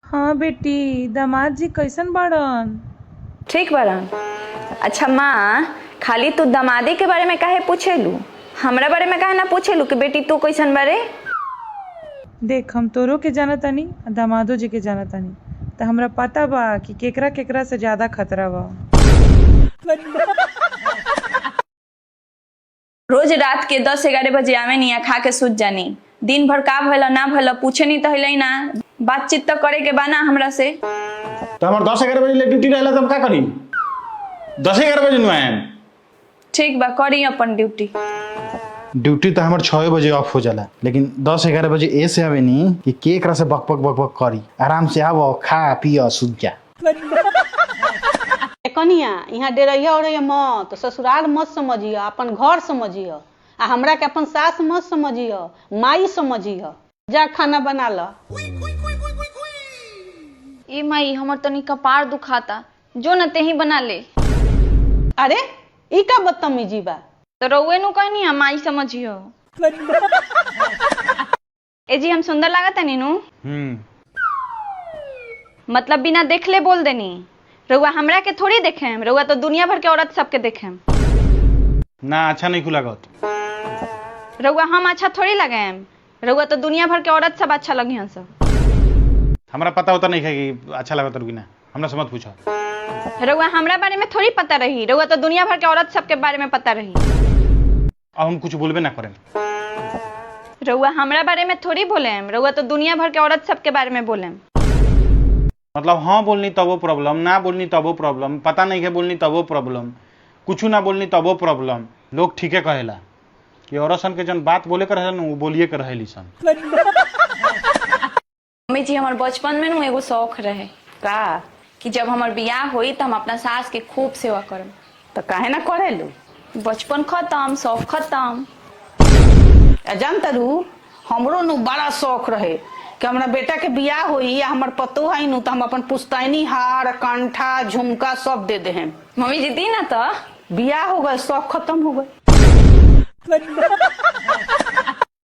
हाँ बेटी, दामाद जी कैसन बाड़न? ठीक बारन। अच्छा माँ, खाली तू दमादी के बारे में काहे पूछेलू, हमरा बारे में काहे ना पूछेलू कि बेटी तू कैसन बारे? देख, हम तोरो के जाना तानी, दामादो जी के जाना तानी, तो हमरा पता बा कि केकरा केकरा से ज्यादा खतरा बा। रोज रात के 10-11 बजे आवे नहीं, खा के सूत जानी। दिन भर का भला ना भला पूछे नहीं तो हिलाई ना, बातचीत तो करे के बा ना हमरा से। तो हमारे 10-11 बजे ले ड्यूटी रहेला तो हम का करी? 10-11 बजे नु आएम। ठीक बा, करी अपन ड्यूटी। ड्यूटी तो हमारे 6 बजे ऑफ हो जाला, लेकिन 10-11 बजे ऐसे आवे नहीं कि केकरा से बक बक बक बक करी। आराम से आवो, खा पियो, सूत जा। कनिया यहाँ डेरैया उड़ैया मत, ससुराल मत समझिए, अपन घर समझिए। आ हमरा के अपन सास मत समझिए, माई समझिए। जा खाना बना ला। ए माई, हमर तनी कपार दुखाता, जो न ते ही बना ले। अरे ई का बदतमीजी बा? तो रउए नु कहनी हम माई समझियो। ए जी, हम सुंदर लागत है नीनू? मतलब बिना देखले बोल देनी। रउआ हमरा के थोड़ी देखेम, रउआ तो दुनिया भर के औरत सबके देखेम। ना अच्छा नहीं खुला गत। रउआ हम अच्छा थोड़ी लगेम, रउआ तो दुनिया भर के औरत सब अच्छा लगी हन सब। हमरा पता होता नहीं है कि अच्छा लगता रुकी ना, हमरा से मत पूछो। रउआ हमरा बारे में थोड़ी पता रही, रउआ तो दुनिया भर के औरत सबके बारे में पता रही। अब हम कुछ बोलबे ना करें। रउआ हमरा बारे में थोड़ी बोलेम, रउआ तो दुनिया भर के औरत सबके बारे में बोलेम। मतलब हाँ बोलनी तब वो प्रॉब्लम, ना बोलनी तब वो प्रॉब्लम, पता नहीं है बोलनी तब वो प्रॉब्लम, कुछ ना बोलनी तब वो प्रॉब्लम। लोग ठीके कहेला कि औरत सन के जन बात बोले कर वो बोलिए कर रहेली सन। मम्मी जी, हमार बचपन में एगो शौक रहे का कि जब हमार बियाह होई तो हम अपना सास के खूब सेवा करम। तो काहे ना करेलू? बचपन खत्म, शौक खत्म। जानता रू, हमरो नु बड़ा शौक रहे कि हमरा बेटा के बियाह होई या हमर पतो है नु तो हम अपन पुश्तैनी हार, कंठा, झुमका सब दे देहेम। मम्मी जी दी ना, तो बियाह हो गए, शौक खत्म हो गए।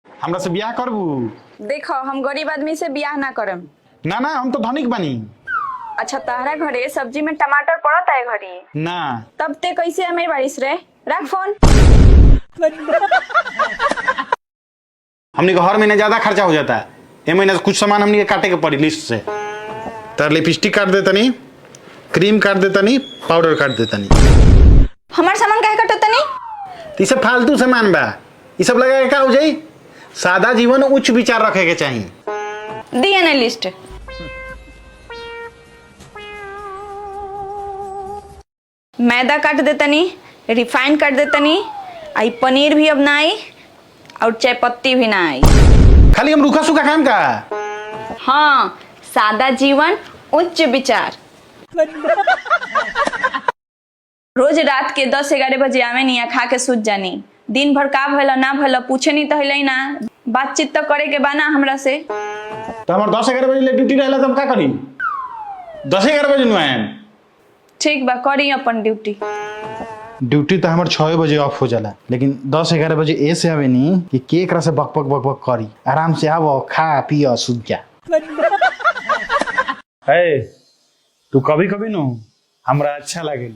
हमरा से ब्याह करबू? देखो, हम गरीब आदमी से बियाह ना करम। ना ना, हम तो धनिक बनी। अच्छा, ताहरा घरे सब्जी में टमाटर पड़ता है घरी ना, तब ते कैसे अमीर बारिश रे? रख फोन। हमने को हर महीने ज्यादा खर्चा हो जाता है, ये महीने कुछ सामान हमने काटे के पड़ी लिस्ट से। तर लिपस्टिक काट देता नहीं, क्रीम काट देता नहीं, पाउडर काट देता नहीं। हमार सामान काहे कटता नहीं? ये सब फालतू सामान बा, ये सब लगा के का हो जाई? सादा जीवन उच्च विचार रखे के चाहिए। दिए ना लिस्ट। मैदा काट देता नहीं, रिफाइन काट देता नहीं, आई पनीर भी अब ना आई और चाय पत्ती भी ना आई। खाली हम रूखा सूखा खाएम का? हाँ, सादा जीवन उच्च विचार। रोज रात के 10-11 बजे आवे नहीं, खा के सूत जानी। दिन भर का भला ना भला पूछे नहीं तो हिलाई ना, बातचीत तो करे के बा ना हमरा से। तो हमारे 10-11 बजे ले ड्यूटी रहेला तो हम का करी? 10-11 बजे नु आएम। ठीक बा, करी अपन ड्यूटी। ड्यूटी तो हमारे 6 बजे ऑफ हो जाला, लेकिन 10-11 बजे ऐसे आवे नहीं कि केकरा से बक बक बक बक करी। आराम से आवो, खा पियो, सूत जा। है तू कभी कभी नो हमरा अच्छा लगे।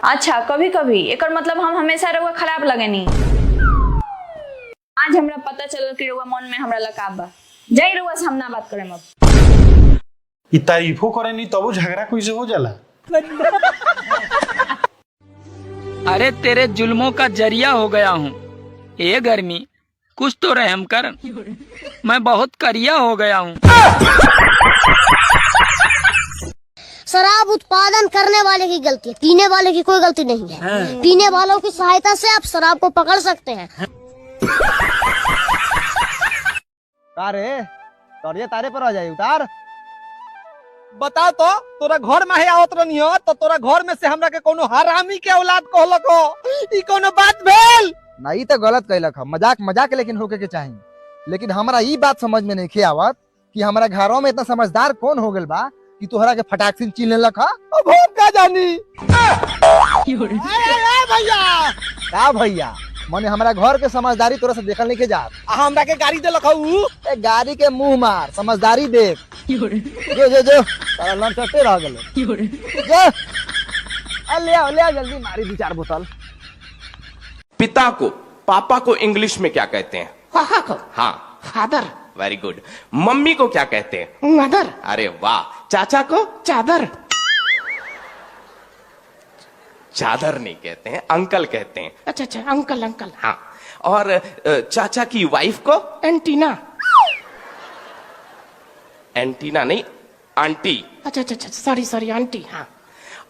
अच्छा, कभी कभी एकर मतलब हम हमेशा रउआ खराब लगे नहीं। आज हमरा पता चलल कि रउआ मन में हमरा लकाब बा। जय रउआ से हम ना बात करें अब। ई तारीफो करे नहीं तब झगड़ा कैसे हो जाला? अरे तेरे जुल्मों का जरिया हो गया हूँ। ये गर्मी कुछ तो रहम कर, मैं बहुत करिया हो गया हूँ। शराब उत्पादन करने वाले की गलती है, पीने वाले की कोई गलती नहीं है। पीने वालों की सहायता से आप शराब को पकड़ सकते हैं। तारे तोरिये तारे पर आ जाए उतार। बता तो तोरा घर में आवत रहनी हो तो तोरा घर में से हमरा के कोनो हरामी के औलाद कहलक हो, ई कोनो बात भेल? नहीं तो गलत कहलक हम, मजाक मजाक लेकिन होके के चाहिए। लेकिन हमरा ई बात समझ में नहीं आवत कि हमारा घरों में इतना समझदार कौन हो गल बा कि तोहरा के फटाकसिन चीन लेलक। अब हम का जानी? भैया का भैया माने हमारा घर के समझदारी तोरा से देखल नहीं के जा। हमरा के गाड़ी दे लखऊ ए गाड़ी के मुंह मार, समझदारी देख। जो जो जो तारा लंच चटे रह गेलो। जो ले आओ जल्दी मारी 2-4 बोतल। पिता को, पापा को इंग्लिश में क्या कहते हैं? पापा को हाँ, फादर, वेरी गुड। मम्मी को क्या कहते हैं? मदर, अरे वाह। चाचा को? चादर, चादर नहीं कहते हैं, अंकल कहते हैं। अच्छा अच्छा अंकल अंकल। हाँ, और चाचा की वाइफ को? एंटीना, एंटीना नहीं, आंटी। अच्छा अच्छा अच्छा सॉरी सॉरी आंटी। हाँ,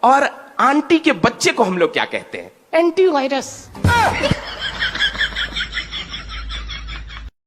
और आंटी के बच्चे को हम लोग क्या कहते हैं? Anti virus.